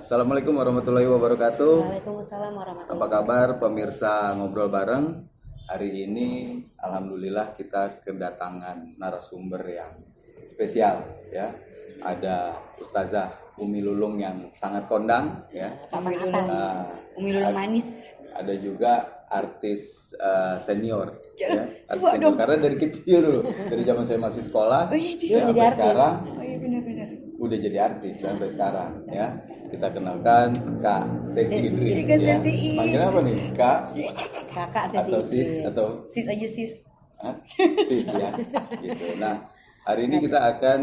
Assalamualaikum warahmatullahi wabarakatuh. Waalaikumsalam warahmatullahi Apa kabar pemirsa ngobrol bareng? Hari ini alhamdulillah kita kedatangan narasumber yang spesial ya. Ada Ustazah Umi Lulung yang sangat kondang ya. Papan atas. Umi Lulung manis. Ada juga artis senior ya. Artis tua senior dong. karena dari kecil dulu, dari zaman saya masih sekolah Oh iya, ya, jadi sampai artis. sekarang Oh iya benar-benar. udah jadi artis sampai sekarang ya. Kita kenalkan Kak Sesi Idris Kak ya. Sesi. Panggil apa nih? Kak Kakak Sesi atau sis Idris. atau Sis aja sis. Hah? Sis ya. Gitu. Nah, hari ini kita akan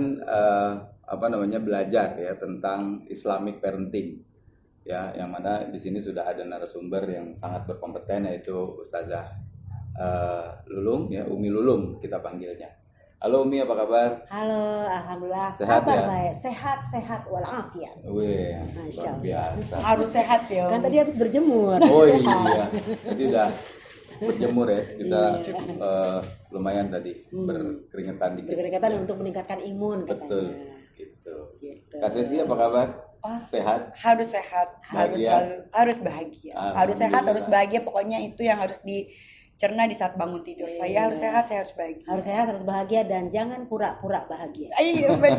belajar ya tentang Islamic parenting. Ya, yang mana di sini sudah ada narasumber yang sangat berkompeten yaitu Ustazah Lulung ya, Umi Lulung kita panggilnya. Halo Umi, apa kabar? Halo, alhamdulillah. Sehat Kabar ya? baik, sehat walafiat. Wih, Masya luar biasa. Harus sehat ya. Kan tadi habis berjemur. Oh iya, tadi udah berjemur ya, kita lumayan tadi berkeringetan dikit. Berkeringetan Ya. untuk meningkatkan imun katanya. Betul, gitu. Gitu. Kak Sesi apa kabar? Sehat? Harus sehat, Bahagia? harus bahagia. Harus sehat, harus Alhamdulillah. bahagia. Pokoknya itu yang harus dicerna di saat bangun tidur. Saya harus sehat, saya harus bahagia. Harus sehat, harus bahagia dan jangan pura-pura bahagia. Iya benar.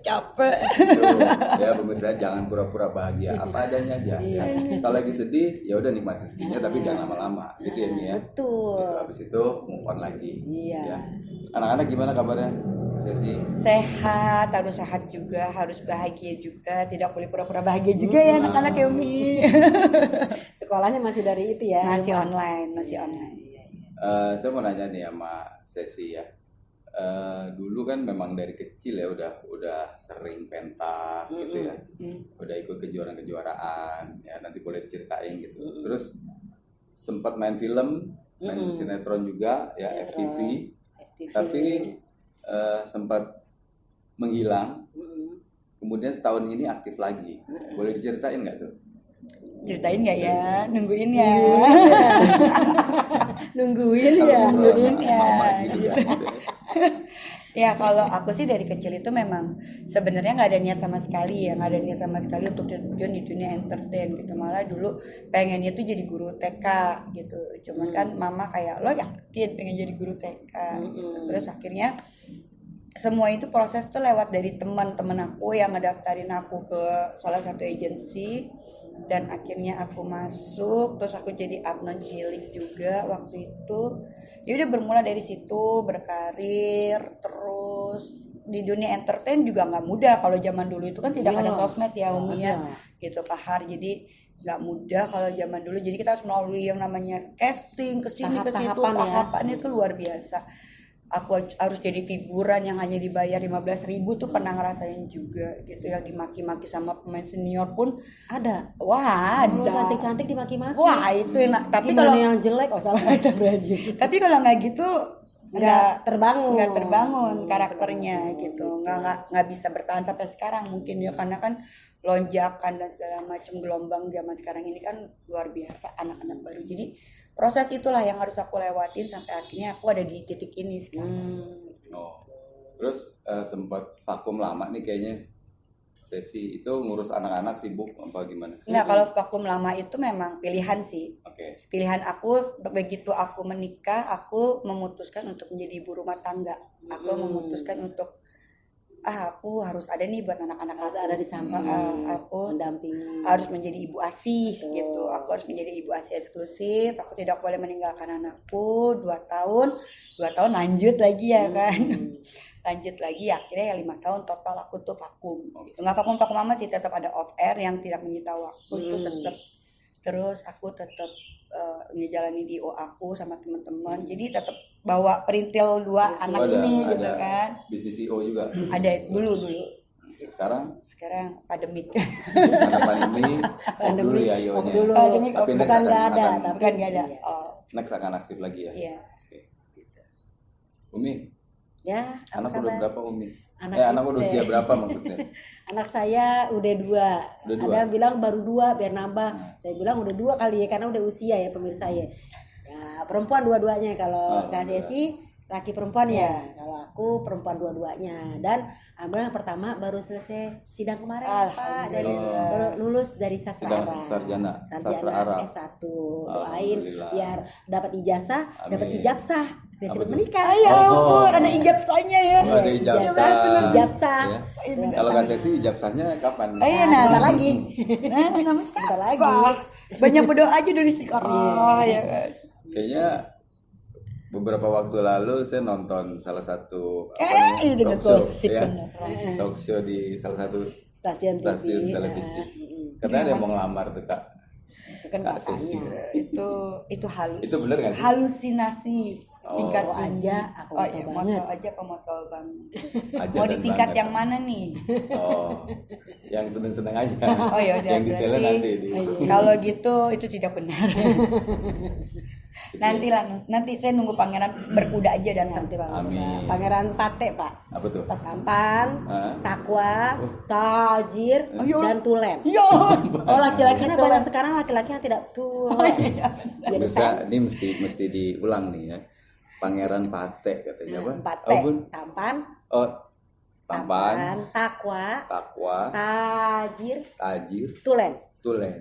Capek. Tuh, ya pemirsa jangan pura-pura bahagia, apa adanya aja. Ya. Kalau lagi sedih, ya udah nikmati sedihnya tapi jangan lama-lama, gitu ya Mi ya. Betul. Gitu, habis itu move on lagi. Iya. Ya. Anak-anak gimana kabarnya? Kak Sesi? Sehat, harus sehat juga, harus bahagia juga. Tidak boleh pura-pura bahagia juga ya anak-anak ya Umi. Sekolahnya masih dari itu ya. Masih online, masih online. Saya mau nanya nih sama Sesi ya. Dulu kan memang dari kecil ya udah sering pentas gitu ya. Udah ikut kejuaraan-kejuaraan ya, nanti boleh diceritain gitu. Terus sempat main film, main sinetron juga ya, FTV. FTV. Tapi sempat menghilang. Kemudian setahun ini aktif lagi. Boleh diceritain nggak tuh? Ceritain nggak ya? Nungguin ya. Nungguin Kalau ya. ngobrol nungguin sama ya. mama gitu ya. Ya kalau aku sih dari kecil itu memang sebenarnya nggak ada niat sama sekali ya, nggak ada niat sama sekali untuk terjun di dunia entertain gitu. Malah dulu pengennya tuh jadi guru TK gitu. Cuman kan mama kayak lo yakin pengen jadi guru TK gitu. Terus akhirnya semua itu proses tuh lewat dari teman-teman aku yang ngedaftarin aku ke salah satu agensi, dan akhirnya aku masuk, terus aku jadi abnon cilik juga waktu itu. Ya udah bermula dari situ berkarir, terus di dunia entertain juga nggak mudah. Kalau zaman dulu itu kan tidak Iya. ada sosmed ya Umi ya, Ada. gitu Pahar. Jadi nggak mudah kalau zaman dulu. Jadi kita harus melalui yang namanya casting, kesini ke situ, Tahap-tahapan ya. tahapan itu luar biasa. Aku harus jadi figuran yang hanya dibayar 15.000 tuh pernah ngerasain juga gitu, yang dimaki-maki sama pemain senior pun Ada. wah Lu ada. cantik-cantik dimaki-maki. Wah itu enak. Tapi Gimana kalau yang jelek? Oh salah astagfirullahaladzim. tapi kalau nggak gitu Nggak terbangun. nggak terbangun karakternya gitu, nggak bisa bertahan sampai sekarang mungkin ya, karena kan lonjakan dan segala macam gelombang zaman sekarang ini kan luar biasa anak-anak baru. Jadi proses itulah yang harus aku lewatin sampai akhirnya aku ada di titik ini sekarang. Oh. Terus sempat vakum lama nih kayaknya. Sesi itu ngurus anak-anak sibuk apa gimana? Nah kalau vakum lama itu memang pilihan sih. Oke. Pilihan aku begitu aku menikah, aku memutuskan untuk menjadi ibu rumah tangga. Aku memutuskan untuk aku harus ada nih buat anak-anak Harus aku. ada di samping. Aku Mendampingi. harus menjadi ibu asih gitu. Aku harus menjadi ibu asih eksklusif. Aku tidak boleh meninggalkan anakku 2 tahun. 2 tahun lanjut lagi ya kan. Lanjut lagi akhirnya ya 5 tahun total aku tuh vakum gitu. Nggak vakum mama sih, tetap ada off air yang tidak menyita waktu itu tetap. Terus aku tetap ngejalanin DO aku sama teman-teman, jadi tetap bawa perintil 2 anak ini gitu kan. Bisnis CEO juga. Ada dulu Sekarang pandemik. karena pandemi, off dulu ya Off Ionya. dulu. Pandemik, Tapi next bukan nggak akan- ada, akan- tapi bukan nggak ada. iya. Oh Next akan aktif lagi ya. iya. Oke. Gitu. Umi, Ya, apa anak udah kabar? berapa Umi? Anak Anak kita. udah usia berapa maksudnya? Anak saya udah 2. Udah 2? Ada yang bilang baru 2 biar nambah. Saya bilang udah 2 kali ya karena udah usia ya pemirsa ya. Ya perempuan dua-duanya kalau Kak Sesi laki perempuan ya. Kalau aku perempuan dua-duanya. Dan alhamdulillah yang pertama baru selesai sidang kemarin Pak, dari lulus dari sastra Sidang Arab. sarjana sastra Arab. S1. Doain Alhamdulillah. biar dapat ijazah, dapat Amin. ijabsah, biar Apa cepat tuh? menikah. Ya ampun, ada ijabsahnya ya. Oh, ada ijabsah. Ijabsah. Ya. Kalau Kak Sesi ijabsahnya kapan? Iya, Nah, sebentar lagi. Nah, namanya siapa? Sebentar lagi. Banyak berdoa aja dari sekarang ya kan. Kayaknya beberapa waktu lalu saya nonton salah satu ini dengan gosip ya, beneran. talk show di salah satu Stasiun TV. televisi. Mm-mm. Katanya ada yang mau ngelamar tuh Kak. Itu kan Kak Sesi. katanya. Itu Itu bener nggak sih? halusinasi Oh. tingkat Mau tinggi. aja, aku mau tahu mau banget. tahu aja, aku mau tahu banget. Aja Mau dan di tingkat banget. yang mana nih? Oh, yang seneng-seneng aja. Oh ya udah, Yang detailnya nanti di. kalau gitu itu tidak benar. nanti saya nunggu pangeran berkuda aja datang. Nanti Pak. Amin. Pangeran Pate Pak. Apa tuh? Tampan, Hah? takwa, tajir, dan tulen. Yo, oh laki-laki Karena itu banyak sekarang laki-laki yang tidak tulen. Jadi Bisa, ini mesti diulang nih ya. Pangeran Pate katanya apa? Pate, Oh, Bun. tampan, Oh, tampan, takwa, tajir, tajir, tulen. tulen.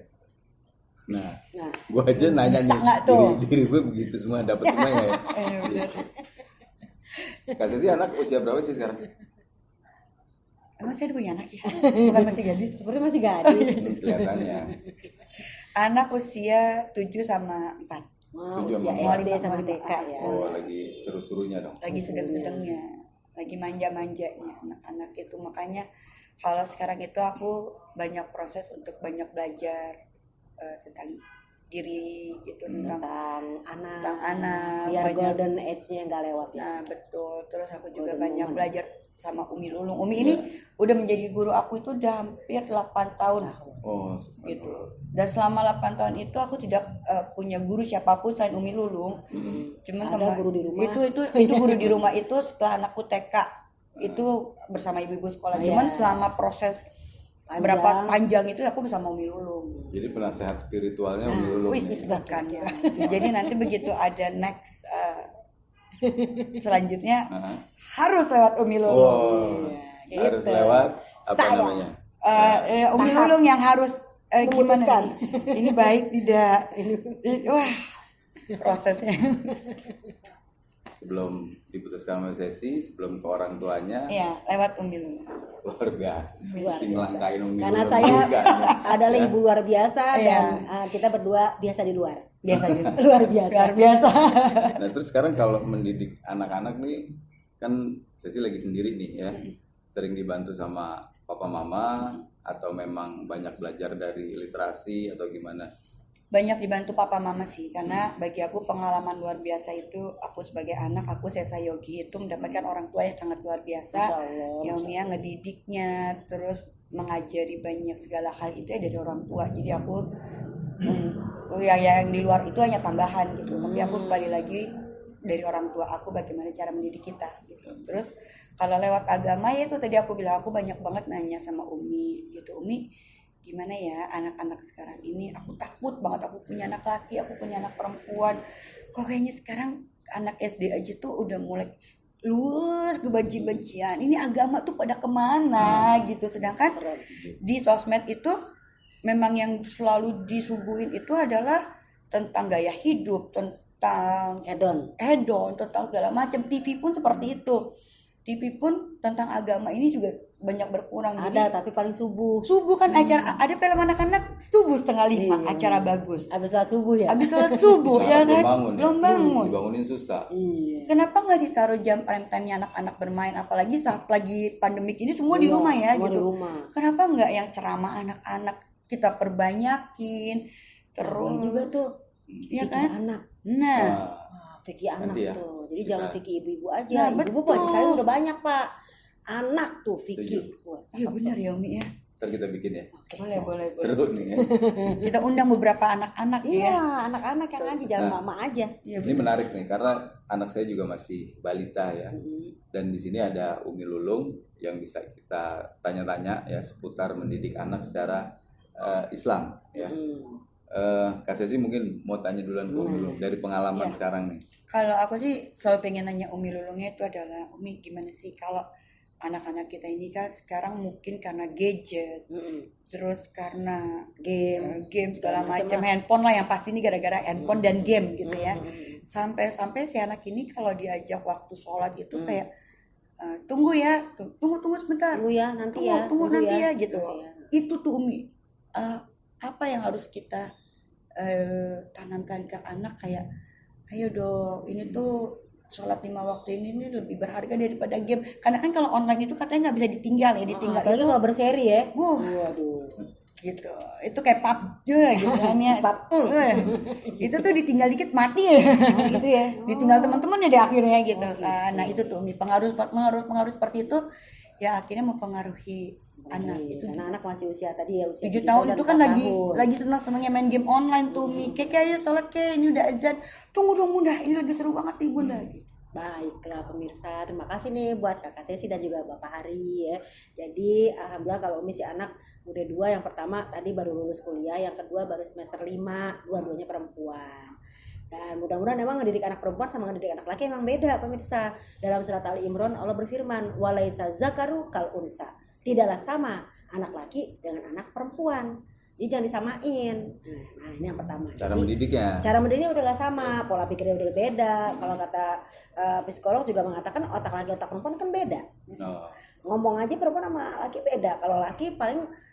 Nah, Nah, gua aja nanya Bisa nih, nggak tuh? diri gue begitu semua, dapat semua ya. bener. Kak Sesi anak usia berapa sih sekarang? Emang saya udah punya anak ya? Bukan masih gadis. seperti masih gadis. Kelihatannya. Anak usia 7 sama 4. Mau Tujuh usia sama SD sama TK ya. Oh, lagi seru-serunya dong. Lagi sedang-sedangnya, lagi manja-manjanya anak-anak itu. Makanya kalau sekarang itu aku banyak proses untuk banyak belajar tentang diri gitu, tentang Tentang anak. anak, Biar banyak. golden age-nya nggak lewat ya. Nah betul, terus aku juga Golden banyak moment. belajar sama Umi Lulung. Umi ini udah menjadi guru aku itu udah hampir 8 tahun Oh, gitu. Dan selama 8 tahun itu aku tidak punya guru siapapun selain Umi Lulung. Cuman Ada guru di rumah. Itu guru di rumah itu setelah anakku TK itu bersama ibu-ibu sekolah. Cuman selama proses berapa panjang itu aku bersama Umi Lulung. jadi penasehat spiritualnya Umi Lulung. Wis bahkan ya. Jadi nanti begitu ada next selanjutnya harus lewat Umi Lulung. Oh, harus lewat apa Saya. namanya? Umi Lulung yang harus Memutuskan. gimana nih? Ini baik tidak? Wah, prosesnya. Sebelum diputuskan sama Sesi, sebelum ke orang tuanya, Iya, lewat Umi Lulung. luar biasa. Luar Mesti biasa. ngelangkain Umi Karena Lulung saya juga nih. adalah ibu luar biasa Iya. dan kita berdua biasa di luar. Biasa juga. Luar biasa. Luar biasa. Nah, terus sekarang kalau mendidik anak-anak nih, kan Sesi lagi sendiri nih ya. Sering dibantu sama papa mama atau memang banyak belajar dari literasi atau gimana? Banyak dibantu papa mama sih, karena bagi aku pengalaman luar biasa itu, aku sebagai anak, aku Sesa Yogi itu mendapatkan orang tua yang sangat luar biasa, Masya Allah, yang dia ngedidiknya, terus mengajari banyak segala hal itu ya dari orang tua. Jadi aku yang di luar itu hanya tambahan gitu, tapi aku kembali lagi dari orang tua aku bagaimana cara mendidik kita gitu. Terus kalau lewat agama ya itu tadi aku bilang, aku banyak banget nanya sama Umi gitu, Umi gimana ya anak-anak sekarang ini, aku takut banget, aku punya anak laki, aku punya anak perempuan, kok kayaknya sekarang anak SD aja tuh udah mulai luas kebenci-bencian, ini agama tuh pada kemana gitu. Sedangkan di sosmed itu memang yang selalu disuguhin itu adalah tentang gaya hidup, tentang Edon. tentang segala macam. TV pun seperti itu, TV pun tentang agama ini juga banyak berkurang. Ada tapi paling subuh. Subuh kan acara, ada film anak-anak subuh 4:30, acara bagus. Habis sholat subuh ya. Habis sholat subuh ya Belum kan, bangun, belum bangun. dibangunin susah. Iya. Kenapa nggak ditaruh jam prime time-nya anak-anak bermain, apalagi saat lagi pandemik ini semua di rumah ya semua gitu. di rumah. Kenapa nggak yang ceramah anak-anak kita perbanyakin terus juga tuh ya fikih kan? anak. Nah, Wah, fikih anak Nanti ya, tuh. Jadi kita- jangan fikih ibu-ibu aja. Nah, Ibu-ibu betul. buat saya udah banyak, Pak. Anak tuh fikih. Wah, iya cakep benar tuh. ya Umi ya. Ntar kita bikin ya. Boleh. Seru nih ya. Kita undang beberapa anak-anak Iya, ya. anak-anak yang ngaji jangan Nah. mama aja. Iya, Ini menarik nih karena anak saya juga masih balita ya. Dan di sini ada Umi Lulung yang bisa kita tanya-tanya ya seputar mendidik anak secara Islam ya. Kak Sesi mungkin mau tanya duluan ke Umi Lulung dari pengalaman sekarang nih. Kalau aku sih selalu pengen nanya Umi Lulungnya itu adalah, Umi gimana sih kalau anak-anak kita ini kan sekarang mungkin karena gadget, terus karena game segala macam, handphone lah yang pasti ini gara-gara handphone dan game gitu ya. Sampai si anak ini kalau diajak waktu sholat itu kayak tunggu sebentar, tunggu nanti ya gitu. Itu tuh Umi, apa yang harus kita tanamkan ke anak, kayak ayo dong, ini tuh sholat 5 waktu ini lebih berharga daripada game. Karena kan kalau online itu katanya nggak bisa ditinggal ya, apalagi kalau berseri ya. Waduh, gitu. Itu kayak PUBG gitu kan ya. Itu tuh ditinggal dikit mati ya. Gitu ya. Ditinggal teman-teman ya di akhirnya gitu. Nah, itu tuh pengaruh seperti itu ya akhirnya mempengaruhi anak itu. Karena anak masih usia 7 tahun itu kan lagi senang-senangnya main game online tuh. Kayak ayo sholat kayak ini udah azan. Tunggu dong Bunda, ini lagi seru banget nih Bunda. Baiklah pemirsa, terima kasih nih buat Kakak Sesi dan juga Bapak Hari ya. Jadi alhamdulillah kalau Umi si anak udah 2, yang pertama tadi baru lulus kuliah, yang kedua baru semester 5, dua-duanya perempuan. Dan mudah-mudahan memang ngedidik anak perempuan sama ngedidik anak laki memang beda pemirsa. Dalam surat Ali Imran Allah berfirman, walaisa zakaru kal unsa. Tidaklah sama anak laki dengan anak perempuan. Jadi jangan disamain. Nah ini yang pertama. Cara mendidiknya. Cara mendidiknya udah gak sama, pola pikirnya udah beda. Kalau kata psikolog juga mengatakan otak laki otak perempuan kan beda. Ngomong aja perempuan sama laki beda. Kalau laki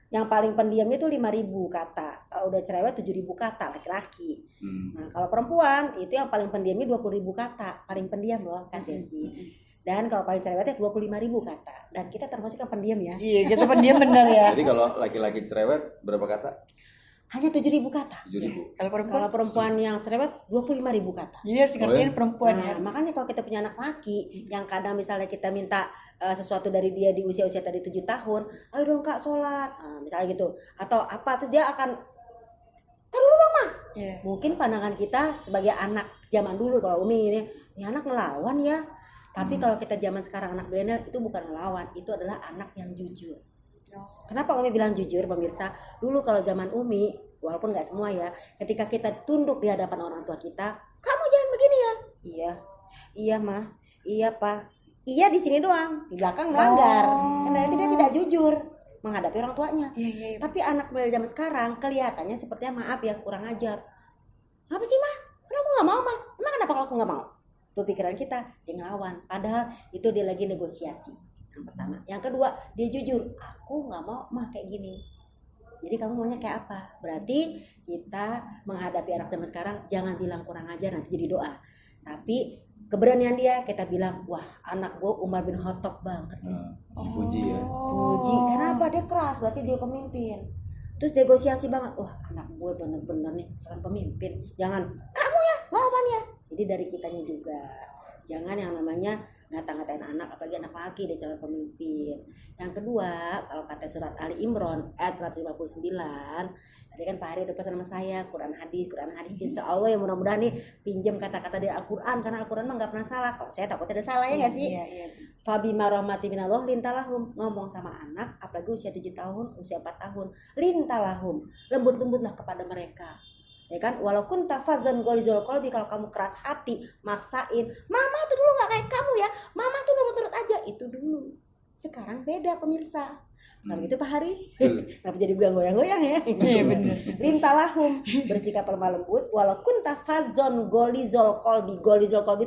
yang paling pendiamnya itu 5.000 kata. Kalau udah cerewet 7.000 kata laki-laki. Nah kalau perempuan itu yang paling pendiamnya 20.000 kata. Paling pendiam loh Kak Sesi. Dan kalau paling cerewetnya 25.000 kata. Dan kita termasuk yang pendiam ya. Iya, kita pendiam benar ya. Jadi kalau laki-laki cerewet berapa kata? Hanya 7.000 kata. 7.000. Kalau perempuan yang cerewet 25.000 kata. Jadi harus ngertiin perempuan ya. Makanya kalau kita punya anak laki yang kadang misalnya kita minta sesuatu dari dia di usia-usia tadi 7 tahun, ayo dong Kak sholat, misalnya gitu. Atau apa, terus dia akan taruh dulu Mama. Mungkin pandangan kita sebagai anak zaman dulu, kalau Umi ini anak ngelawan ya. Tapi kalau kita zaman sekarang anak milenial itu bukan ngelawan, itu adalah anak yang jujur. Kenapa Umi bilang jujur pemirsa? Dulu kalau zaman Umi, walaupun nggak semua ya, ketika kita tunduk di hadapan orang tua kita, kamu jangan begini ya. Iya mah, iya pak, iya di sini doang, di belakang melanggar. Karena dia tidak jujur menghadapi orang tuanya. Tapi anak milenial zaman sekarang kelihatannya sepertinya maaf ya kurang ajar. Apa sih mah? Kenapa aku nggak mau mah? Emang kenapa kalau aku nggak mau? Tuh pikiran kita dia ngelawan, padahal itu dia lagi negosiasi. Yang pertama, yang kedua dia jujur, aku nggak mau mah kayak gini. Jadi kamu maunya kayak apa? Berarti kita menghadapi anak zaman sekarang jangan bilang kurang ajar nanti jadi doa. Tapi keberanian dia kita bilang, wah anak gue Umar bin Khattab banget nih. Dipuji ya. Puji, kenapa dia keras? Berarti dia pemimpin. Terus negosiasi banget, wah anak gue bener-bener nih calon pemimpin. Jangan kamu ya lawan ya. Jadi dari kitanya juga, jangan yang namanya ngata-ngatain anak, apalagi anak laki dia calon pemimpin. Yang kedua, kalau kata surat Ali Imran ayat 159, tadi kan Pak Hari udah pesan sama saya Quran hadis. Insya Allah ya mudah-mudahan nih pinjam kata-kata dari Al-Quran, karena Al-Quran mah nggak pernah salah. Kalau saya takut ada salah ya nggak sih? Fabima rahmati minallah lintalahum, ngomong sama anak, apalagi usia 7 tahun, usia 4 tahun, lintalahum, lembut-lembutlah kepada mereka. Ya kan, walaupun tafazan golizol qalbi, kalau kamu keras hati maksain, mama tuh dulu nggak kayak kamu ya, mama tuh nurut-nurut aja, itu dulu. Sekarang beda pemirsa. Kan gitu Pak Hari. Kenapa jadi goyang-goyang ya? Iya benar. Lintalahum, bersikap lemah lembut, walaupun tafazon golizol qalbi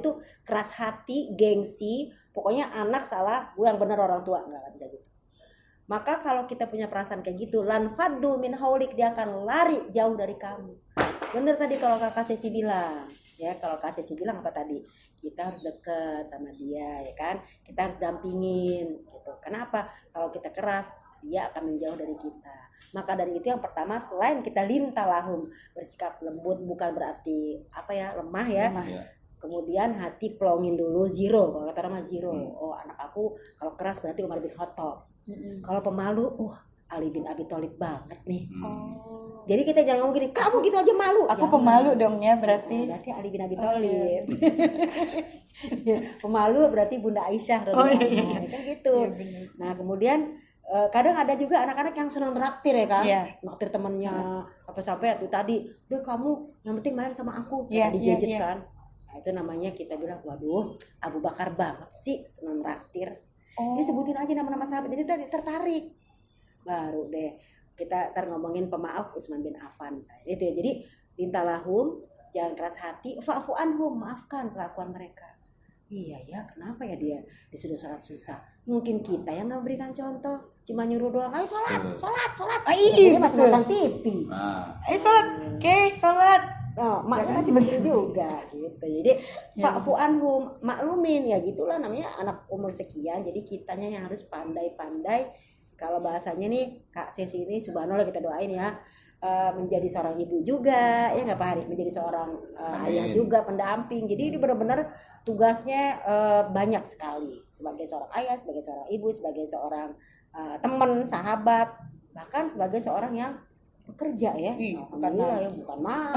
itu keras hati, gengsi, pokoknya anak salah, gue yang benar orang tua, nggak bisa gitu. Maka kalau kita punya perasaan kayak gitu, lan faddu min haulik, dia akan lari jauh dari kamu. Bener tadi kalau Kakak Sesi bilang, ya kalau Kak Sesi bilang apa tadi? Kita harus dekat sama dia, ya kan? Kita harus dampingin gitu. Kenapa? Kalau kita keras, dia akan menjauh dari kita. Maka dari itu yang pertama, selain kita lintalahum, bersikap lembut, bukan berarti apa ya, lemah ya. Kemudian hati plongin dulu, zero. Kalau kata orang zero. Oh anak aku kalau keras berarti Umar bin Khattab. Kalau pemalu, Ali bin Abi Thalib banget nih. Jadi kita jangan ngomong gini, kamu gitu aja malu. Aku jangan. Pemalu dong ya berarti. Berarti Ali bin Abi Thalib. Pemalu berarti Bunda Aisyah. Kan gitu. Nah kemudian kadang ada juga anak-anak yang senang traktir ya kan, traktir temannya sampai-sampai tuh tadi, deh kamu yang penting main sama aku, dijejet kan. Nah, itu namanya kita bilang, waduh Abu Bakar banget sih senang raktir. Ini sebutin aja nama-nama sahabat, jadi tadi tertarik. Baru deh kita ngomongin pemaaf Utsman bin Affan misalnya. Itu ya, jadi bintalahum, jangan keras hati, fa'fu anhum, maafkan kelakuan mereka. Iya ya, kenapa ya dia disuruh sholat susah? Mungkin kita yang nggak berikan contoh, cuma nyuruh doang, ayo sholat. Ini masih nonton TV. Ayo sholat, oke sholat. Oh, maknya masih begitu juga gitu. Jadi fa'fu anhum, maklumin ya, gitulah namanya anak umur sekian. Jadi kitanya yang harus pandai-pandai. Kalau bahasanya nih Kak Sesi ini subhanallah kita doain ya, menjadi seorang ibu juga ya nggak Pak Hari, menjadi seorang ayah juga, pendamping. Jadi ini benar-benar tugasnya banyak sekali sebagai seorang ayah, sebagai seorang ibu, sebagai seorang teman, sahabat, bahkan sebagai seorang yang bekerja ya. Alhamdulillah ya, bukan mah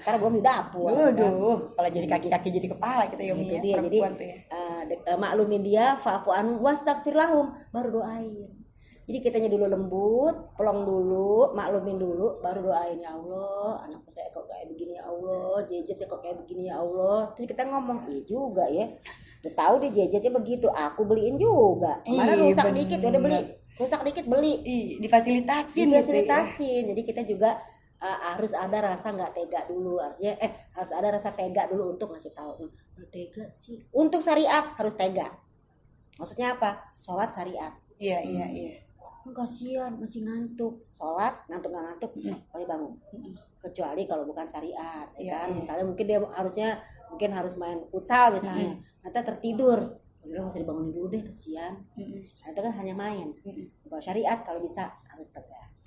karena belum di dapur. Waduh, kalau jadi kaki-kaki jadi kepala kita ya, itu dia. Jadi maklumin dia, fa'fu anhum wastaghfir lahum, baru doain. Jadi kitanya dulu lembut, pelong dulu, maklumin dulu, baru doain, ya Allah, anakku saya kok kayak begini ya Allah, jejetnya kok kayak begini ya Allah. Terus kita ngomong, iya juga ya, udah tahu deh jejetnya begitu, aku beliin juga. Kemarin rusak dikit, udah beli, rusak dikit beli. Difasilitasin. Jadi kita juga harus ada rasa nggak tega dulu, artinya harus ada rasa tega dulu untuk ngasih tahu. Nggak tega sih, untuk syariat harus tega. Maksudnya apa? Sholat syariat. Iya. Kan kasihan masih ngantuk, sholat ngantuk boleh bangun, kecuali kalau bukan syariat ya kan. Misalnya mungkin dia harus main futsal misalnya, nanti tertidur, udah nggak usah dibangunin dulu deh, kasihan. Itu kan hanya main. Kalau syariat kalau bisa harus tegas.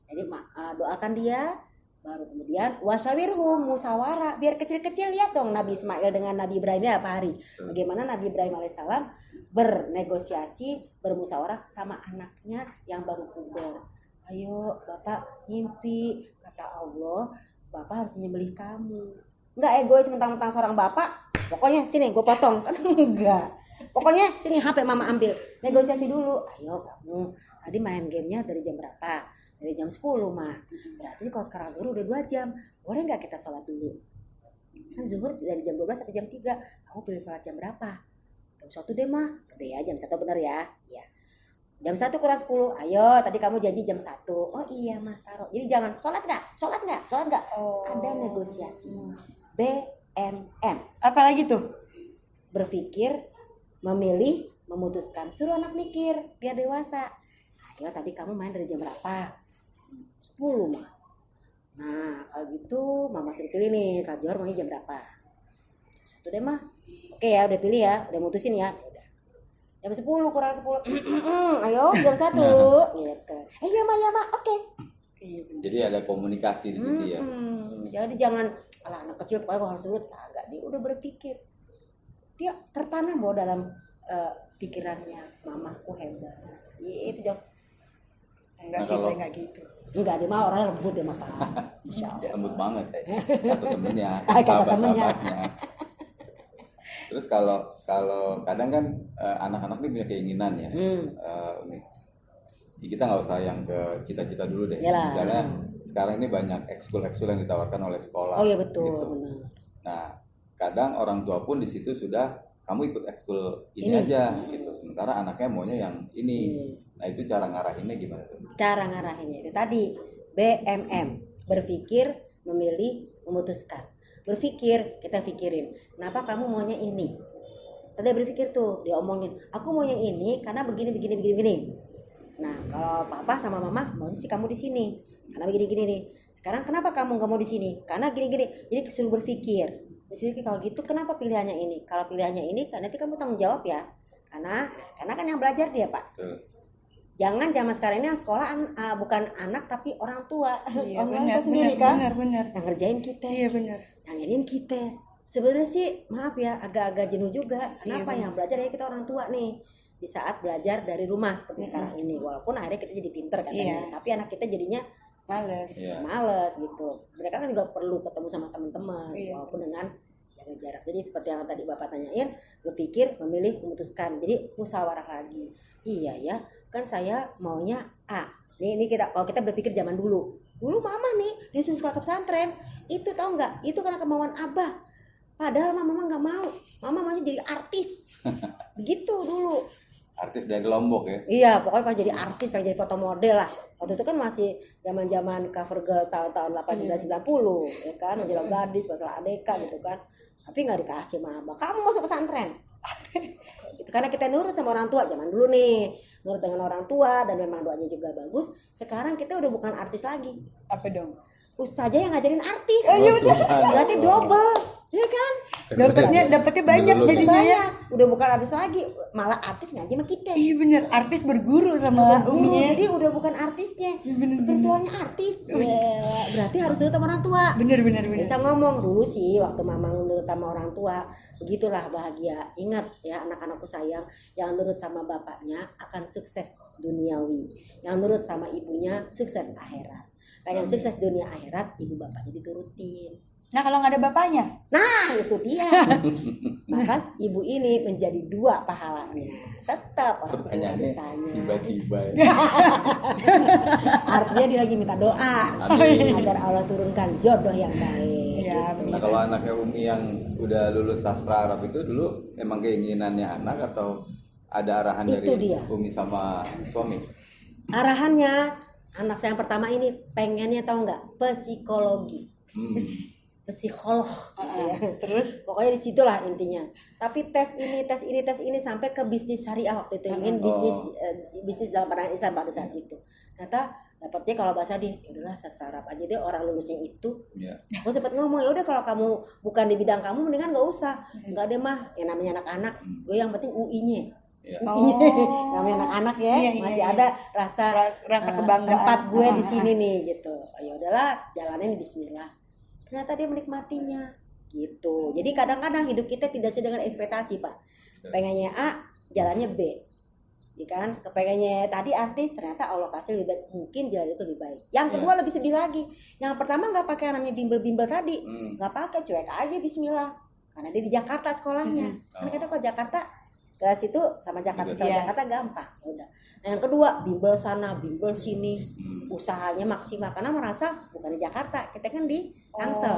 Jadi doakan dia, baru kemudian wasawirhum, musyawarah. Biar kecil-kecil lihat dong Nabi Ismail dengan Nabi Ibrahim ya Pak Hari, bagaimana Nabi Ibrahim alaihissalam bernegosiasi, bermusyawarah sama anaknya yang baru puber. Ayo Bapak ngimpi, kata Allah Bapak harus nyembelih kamu. Enggak egois mentang-mentang seorang bapak, pokoknya sini gue potong, kan enggak. Pokoknya sini HP mama ambil. Negosiasi dulu. Ayo kamu tadi main gamenya dari jam berapa? Dari jam 10 mah. Berarti kalau sekarang zuhur udah 2 jam, boleh nggak kita sholat dulu? Kan zuhur dari jam 12 sampai jam 3. Kamu pilih sholat jam berapa? Jam 1 deh mah. Udah ya, jam 1 bener ya. Iya. Jam 1 kurang 10. Ayo, tadi kamu janji jam 1. Oh iya mah, taruh. Jadi jangan sholat nggak? Ada negosiasi. BMM. Apalagi tuh? Berpikir, memilih, memutuskan. Suruh anak mikir biar dewasa. Ayo tadi kamu main dari jam berapa? 10 mah. Nah kalau gitu mama suruh pilih nih, Kak Johor maunya jam berapa? 1 deh mah. Oke ya, udah pilih ya, udah mutusin ya. Udah. Jam 10 kurang 10. Ayo jam 1 gitu. Iya mah, oke. Jadi ada komunikasi di situ ya. Jadi jangan anak kecil pokoknya harus urut. Enggak, dia udah berpikir. Dia tertanam loh dalam pikirannya, mamaku hebat. Itu jangan. Enggak sih, saya enggak gitu. Enggak, dia mah orangnya lembut ya Pak. Ya, lembut banget ya. Atau temennya, Kata sahabat-sahabatnya. Terus kalau kadang kan anak-anak ini punya keinginan ya. Kita nggak usah yang ke cita-cita dulu deh. Yalah. Misalnya sekarang ini banyak ekskul-ekskul yang ditawarkan oleh sekolah. Oh iya betul, gitu. benar. Nah, kadang orang tua pun di situ sudah kamu ikut ekskul ini aja gitu. Sementara anaknya maunya yang ini. Nah, itu cara ngarahinnya gimana tuh? Cara ngarahinnya itu tadi BMM, berpikir, memilih, memutuskan. Berpikir, kita pikirin, kenapa kamu maunya ini? Tadi berpikir tuh, dia omongin, aku maunya ini karena begini. Nah, kalau papa sama mama maunya sih kamu di sini karena begini nih. Sekarang kenapa kamu nggak mau di sini? Karena gini. Jadi suruh berpikir. Kalau gitu kenapa pilihannya ini? Kalau pilihannya ini, kan nanti kamu tanggung jawab ya. Karena kan yang belajar dia Pak. Betul. Jangan zaman sekarang ini yang sekolah bukan anak tapi orang tua. Iya, orang tua sendiri kan. Benar. Yang ngerjain kita. Iya benar. Yang iniin kita. Sebenarnya sih maaf ya agak-agak jenuh juga. Kenapa yang belajar ya kita orang tua nih. Di saat belajar dari rumah seperti sekarang ini, walaupun akhirnya kita jadi pinter katanya, tapi anak kita jadinya males gitu. Mereka kan juga perlu ketemu sama teman-teman, walaupun dengan jaga jarak. Jadi seperti yang tadi Bapak tanyain, berpikir, memilih, memutuskan. Jadi musyawarah lagi. Iya ya, kan saya maunya A. Ini kita kalau kita berpikir zaman dulu mama nih disuruh ke pesantren, itu tahu nggak? Itu karena kemauan abah. Padahal mama nggak mau, mama maunya jadi artis. Gitu dulu. Artis dari Lombok ya. Iya, pokoknya pengen jadi artis, pengen jadi foto model lah. Waktu itu kan masih zaman-zaman cover girl tahun-tahun 8990, ya kan, Angela Gadis, masalah Adeka gitu kan. Tapi nggak dikasih sama abah. Kamu masuk pesantren. Gitu. Karena kita nurut sama orang tua zaman dulu nih, nurut dengan orang tua dan memang doanya juga bagus. Sekarang kita udah bukan artis lagi. Apa dong? Ustazah yang ngajarin artis. Subhanallah. Berarti double, ya kan? Dapatnya banyak Dulu. jadinya ya. Banyak. Udah bukan artis lagi, malah artis ngaji sama kita. Iya bener, artis berguru sama uminya. Jadi udah bukan artisnya, spiritualnya artis. Ya, berarti harus nurut sama orang tua. Bener. Bisa ngomong dulu sih waktu mama nurut sama orang tua, begitulah bahagia. Ingat ya anak-anakku sayang, yang nurut sama bapaknya akan sukses duniawi, yang nurut sama ibunya sukses akhirat. Pengen sukses dunia akhirat, ibu bapaknya diturutin. Nah kalau nggak ada bapaknya, Nah itu dia. Maka ibu ini menjadi 2 pahalanya. Tetap orang tua Pertanyaannya ditanya. tiba-tiba ya. Artinya dia lagi minta doa Amin. agar Allah turunkan jodoh yang baik. ya Nah kalau anaknya Umi yang udah lulus sastra Arab itu dulu emang keinginannya anak atau ada arahan Itu dari dia. Umi sama suami? Arahannya anak saya yang pertama ini pengennya tahu nggak psikologi, psikolog, gitu ya. terus Pokoknya disitulah intinya. Tapi tes ini sampai ke bisnis syariah waktu itu, ingin bisnis dalam pandangan Islam pada saat itu. Ternyata dapatnya kalau bahasa dia, ya udahlah sastra Arab aja deh, orang lulusnya itu. Ya. Gue sempat ngomong, ya udah kalau kamu bukan di bidang kamu mendingan nggak usah. Nggak deh mah, yang namanya anak-anak, gue yang penting UI-nya. Ya. Namanya anak-anak ya, Iya, masih iya. ada rasa Rasa kebanggaan. tempat gue di sini nih gitu. Ya udahlah, jalanin bismillah. Ternyata dia menikmatinya gitu. Jadi kadang-kadang hidup kita tidak sesuai dengan ekspektasi, Pak. Pengennya A, jalannya B. Ya kan? Kepengennya tadi artis, ternyata Allah kasih lebih baik. Mungkin jalan itu lebih baik. Yang kedua lebih sedih lagi. Yang pertama nggak pakai namanya bimbel-bimbel tadi, nggak pakai, cuek aja bismillah. Karena dia di Jakarta sekolahnya. Karena kita kok Jakarta ke situ sama Jakarta sama Iya. Jakarta gampang. Ya udah. Nah, yang kedua bimbel sana bimbel sini, usahanya maksimal karena merasa bukan di Jakarta, kita kan di Tangsel.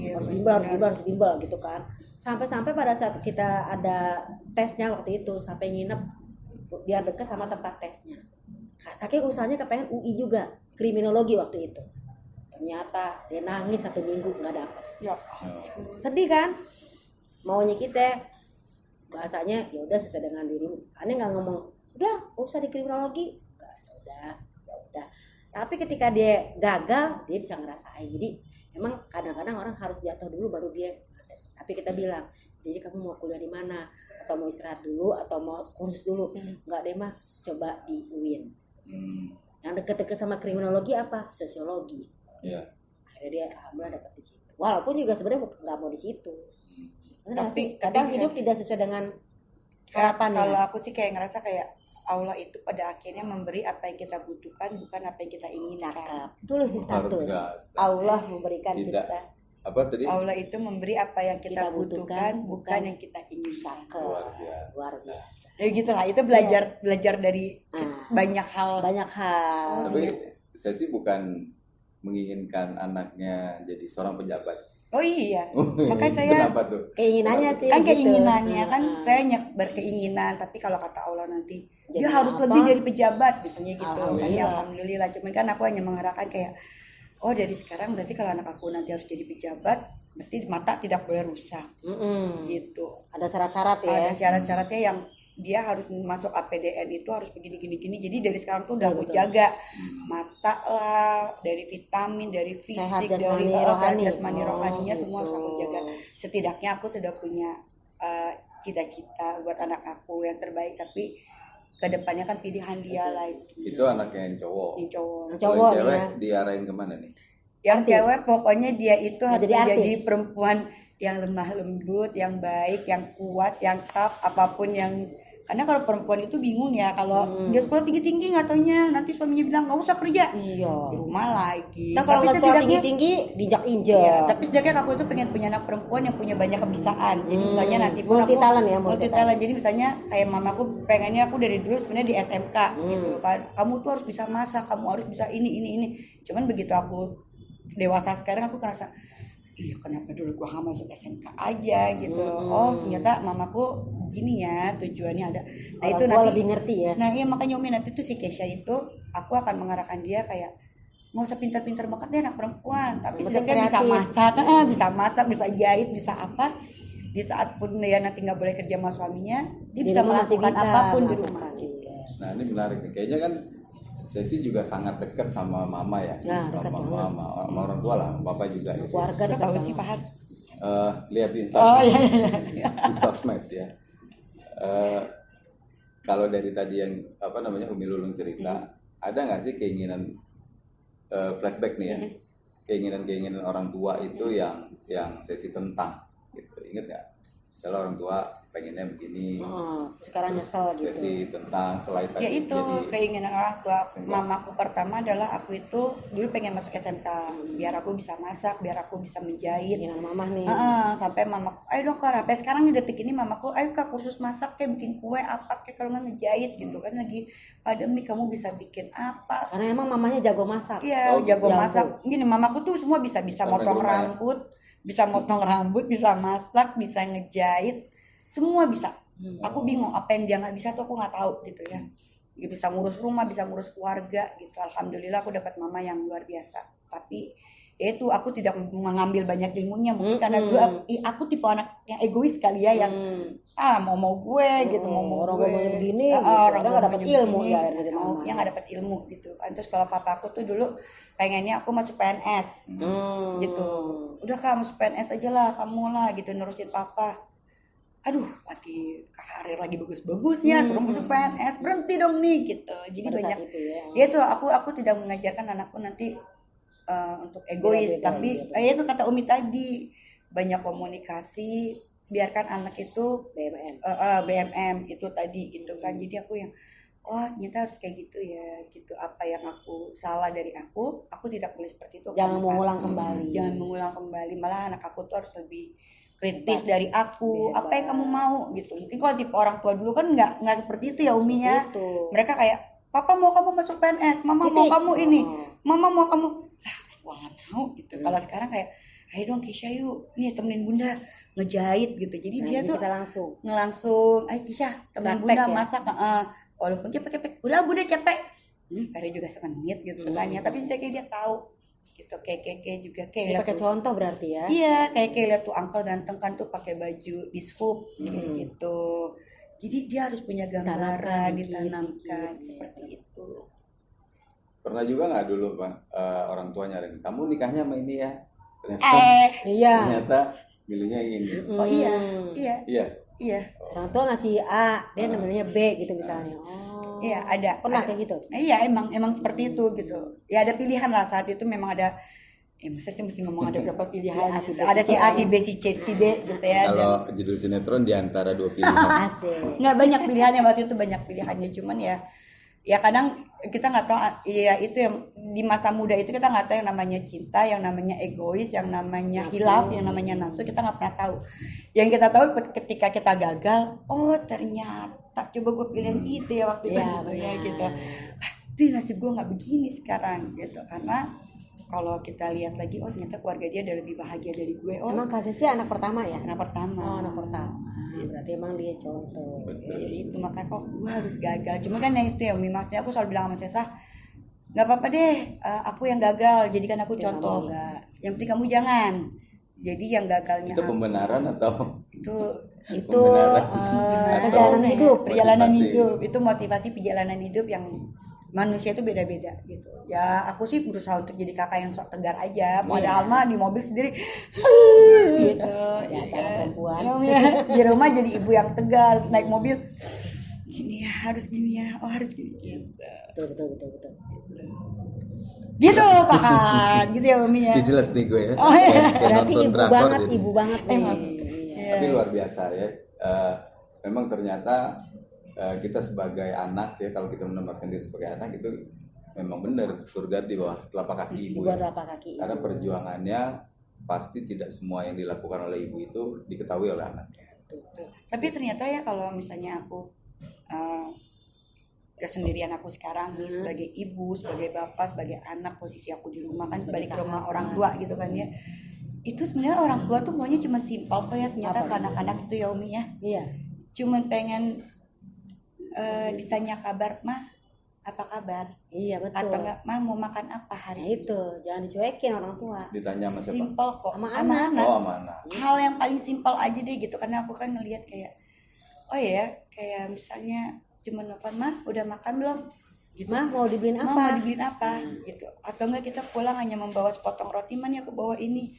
iya, Harus bimbel gitu kan. Sampai pada saat kita ada tesnya waktu itu sampai nginep biar dekat sama tempat tesnya. Saking usahanya kepengen UI juga, kriminologi waktu itu. Ternyata dia nangis 1 minggu nggak dapet. ya. Sedih kan? Maunya kita bahasanya ya udah sesuai dengan dirimu. Aneh nggak ngomong udah nggak usah di kriminologi. Nggak, ya udah. Tapi ketika dia gagal dia bisa ngerasain. Jadi emang kadang-kadang orang harus jatuh dulu baru dia ngerasain. Tapi kita bilang, jadi kamu mau kuliah di mana? Atau mau istirahat dulu atau mau kursus dulu? Nggak deh mah, coba di UIN. Yang deket-deket sama kriminologi apa? Sosiologi. Ya. Akhirnya dia alhamdulillah dapat di situ. Walaupun juga sebenarnya nggak mau di situ. Benar Tapi- sih, kadang tapi- hidup tidak sesuai dengan harapannya. Kalau aku sih kayak ngerasa kayak Allah itu pada akhirnya memberi apa yang kita butuhkan, bukan apa yang kita inginkan. Cakep. Tulis di status. biasa. Allah memberikan Tidak. kita. Apa tadi? Allah itu memberi apa yang kita, Kita butuhkan, butuhkan, bukan bukan yang kita inginkan. Cakep. Luar Luar biasa. biasa. Ya gitu lah, itu belajar dari banyak hal. Banyak hal. Tapi saya sih bukan menginginkan anaknya jadi seorang pejabat. Oh iya, makanya saya Kenapa tuh? Keinginannya sih kan gitu. keinginannya kan saya berkeinginan, tapi kalau kata Allah nanti Jadi dia harus apa? lebih dari pejabat misalnya gitu. Alhamdulillah. Alhamdulillah. Cuman kan aku hanya mengharapkan kayak oh dari sekarang berarti kalau anak aku nanti harus jadi pejabat, berarti mata tidak boleh rusak gitu. Ada syarat-syarat ya. Ada syarat-syaratnya yang dia harus masuk APDN itu harus begini gini. Jadi dari sekarang tuh udah aku jaga mata lah, dari vitamin, dari fisik, Sehat dari jasmani, sehat rohani. jasmani Oh, rohaninya semua gitu. harus aku jaga. Setidaknya aku sudah punya cita-cita buat anak aku yang terbaik, tapi kedepannya kan pilihan dia lagi. Itu anaknya yang cowok. Yang cowok. Yang Kalau cowok yang cewek nih ya. diarahin kemana nih? Yang Artis. cewek pokoknya dia itu harus jadi menjadi artis. perempuan yang lemah lembut, yang baik, yang kuat, yang tough, apapun yang karena kalau perempuan itu bingung ya kalau dia sekolah tinggi-tinggi nggak taunya nanti suaminya bilang nggak usah kerja Iya. di rumah lagi. Nah kalau nggak sekolah setidaknya- tinggi-tinggi, Iya, dijak-injak. tapi setidaknya aku itu pengen punya anak perempuan yang punya banyak kebiasaan. Jadi misalnya nanti pun Multi aku talent ya, multi multi talent. Jadi misalnya kayak mamaku pengennya aku dari dulu sebenarnya di SMK gitu kan. Kamu tuh harus bisa masak, kamu harus bisa ini. Cuman begitu aku dewasa sekarang aku ngerasa iya kenapa dulu gua nggak masuk SMK aja gitu. Oh ternyata mamaku gini ya tujuannya ada. Nah Orang itu tua nanti lebih ngerti ya. Nah iya makanya Umi nanti tuh si Kesha itu aku akan mengarahkan dia kayak nggak usah pintar-pintar banget deh anak perempuan, tapi Yang penting setidaknya bisa kreatif. masak, bisa masak, bisa jahit, bisa apa. Di saat pun dia nanti nggak boleh kerja sama suaminya, dia Di bisa rumah masih melakukan bisa apapun di melakukan, rumah. iya. Nah ini menarik nih. Kayaknya kan Sesi juga sangat dekat sama mama ya. Ya, dekat sama banget. mama, sama orang tua lah, papa juga. Ya. Keluarga Kau dekat tahu banget. sih Pak? Lihat di Instagram, Oh iya. di sosmed ya. Kalau dari tadi yang apa namanya Umi Lulung cerita, ada nggak sih keinginan flashback nih ya, keinginan orang tua itu yang Sesi tentang gitu, inget nggak? Misalnya orang tua pengennya begini, Sekarang nyesel gitu. Sesi tentang selain Ya tadi itu jadi keinginan orang tua. SMK. Mamaku pertama adalah aku itu dulu pengen masuk SMK biar aku bisa masak, biar aku bisa menjahit. Keinginan mama nih. Sampai mamaku, ayo dong Kak, sampai sekarang nih detik ini mamaku, ayo Kak kursus masak kayak bikin kue apa kayak kalau nggak ngejahit gitu kan lagi pandemi kamu bisa bikin apa? Karena emang mamanya jago masak. Iya, Oh, jago jago. masak. Gini mamaku tuh semua bisa Sampai motong ke rumah ya? rambut, bisa motong rambut, bisa masak, bisa ngejahit, semua bisa. Aku bingung apa yang dia nggak bisa tuh aku nggak tahu gitu ya. Dia bisa ngurus rumah, bisa ngurus keluarga gitu. Alhamdulillah aku dapat mama yang luar biasa. Tapi ya itu aku tidak mengambil banyak ilmunya mungkin karena dulu aku tipe anak yang egois kali ya yang mau gue gitu mau orang gue ngomongnya begini, gitu. orang Kita nggak dapat ngomongnya ilmu begini, ya dari nggak tahu, mama. yang nggak dapat ilmu gitu kan. Terus kalau papa aku tuh dulu pengennya aku masuk PNS gitu, udah Kak masuk PNS aja lah kamu lah gitu nurusin papa. Aduh lagi karir lagi bagus-bagusnya suruh masuk PNS berhenti dong nih gitu. Jadi Pada saat banyak itu ya. ya itu aku tidak mengajarkan anakku nanti untuk egois, Beda-beda, tapi itu kata Umi tadi banyak komunikasi, biarkan anak itu BMN. BMM itu tadi gitu kan. Jadi aku yang oh ternyata harus kayak gitu ya gitu, apa yang aku salah dari aku tidak boleh seperti itu. Jangan Kan? mengulang kembali. Jangan mengulang kembali, malah anak aku tuh harus lebih kritis dari aku, apa yang kamu mau gitu. Mungkin kalau tipe orang tua dulu kan nggak seperti itu ya Umi ya. Itu. Mereka kayak papa mau kamu masuk PNS, mama mau Titik. kamu ini, mama mau kamu lah, gua nggak mau gitu. Kalau sekarang kayak ayo dong Kisha yuk, nih temenin bunda ngejahit gitu. Jadi dia tuh kita langsung. ngelangsung, ayo Kisha temenin Praktek bunda ya? masak, walaupun capek-capek, udah bunda capek, karena juga semenit gitu kan ya. Tapi setidaknya dia tahu gitu, kayak juga kayak Ini lihat pakai tuh. contoh berarti ya. Iya, kayak lihat tuh uncle ganteng kan tuh pakai baju di scoop gitu. Jadi dia harus punya gambaran, Ditanamkan ditanamkan dikit-dikit. seperti itu. pernah juga nggak dulu Pak, orang tua nyariin kamu nikahnya sama ini ya, ternyata Iya. ternyata milihnya yang ini. Oh iya, iya, Iya. iya, Orang tua ngasih A, dia namanya B gitu misalnya. Oh. iya ada. Pernah ada. kayak gitu? Iya, emang seperti itu gitu. Ya ada pilihan lah saat itu memang ada. Masa sih mesti ngomong ada berapa pilihan? Si A, si B, Ada si si A, si B, si C, si D gitu ya. Kalau judul sinetron di antara dua pilihan. Asik. Nggak banyak pilihannya waktu itu, banyak pilihannya, cuman ya kadang kita nggak tahu ya itu yang di masa muda itu kita nggak tahu yang namanya cinta, yang namanya egois, yang namanya hilaf, yang namanya nafsu, kita nggak pernah tahu. Yang kita tahu ketika kita gagal, oh ternyata coba gue pilih yang itu ya waktu itu Iya, gitu ya benar. gitu. Pasti nasib gue nggak begini sekarang gitu, karena kalau kita lihat lagi oh ternyata keluarga dia udah lebih bahagia dari gue. Oh Emang Kak Sesi anak pertama ya? anak pertama. Oh, anak pertama. Berarti emang dia contoh. Ya, itu makanya kok gue harus gagal. Cuma kan yang itu ya Umi, maksudnya aku selalu bilang sama Sesa, nggak apa-apa deh, aku yang gagal, jadikan aku Yang contoh. kamu enggak. Yang penting kamu jangan. Jadi yang gagalnya Itu pembenaran atau itu pembenaran perjalanan atau hidup. perjalanan motivasi? hidup, itu motivasi perjalanan hidup yang manusia itu beda-beda gitu. Ya aku sih berusaha untuk jadi kakak yang sok tegar aja. Padahal mah di mobil sendiri gitu. Ya, salah perempuan. Ya. Di rumah jadi ibu yang tegar, naik mobil gini ya, harus gini ya, oh harus gini gitu. Betul. Gitu Pak Han, gitu ya Umi ya. Speechless nih gue ya. Oh, iya. Kayak Berarti nonton ibu drakor banget, gitu. ibu banget nih. Emang. Iya. Tapi luar biasa ya. Memang ternyata kita sebagai anak ya, kalau kita menempatkan diri sebagai anak itu memang benar surga di bawah telapak kaki ibu. Buat Ya. telapak kaki. Karena perjuangannya pasti tidak semua yang dilakukan oleh ibu itu diketahui oleh anaknya. Tapi ternyata ya kalau misalnya aku kesendirian aku sekarang nih sebagai ibu, sebagai bapak, sebagai anak, posisi aku di rumah kan balik ke rumah orang tua gitu kan ya. itu sebenarnya orang tua tuh maunya cuma simpel kok ya, ternyata ke anak-anak itu ya Umi ya. Iya. Cuman pengen ditanya kabar, mah apa kabar? Iya betul. Atau enggak, mah mau makan apa Nah hari itu jangan dicuekin orang tua. Ditanya sama siapa? Simpel kok Sama sama anak. anak. Oh, sama anak. Hal yang paling simpel aja deh gitu, karena aku kan ngelihat kayak oh ya kayak misalnya cuma nelfon, mah udah makan belum gitu, Mah mau dibeliin mah apa? mau dibeliin apa gitu, atau enggak kita pulang hanya membawa sepotong roti, man ya aku bawa ini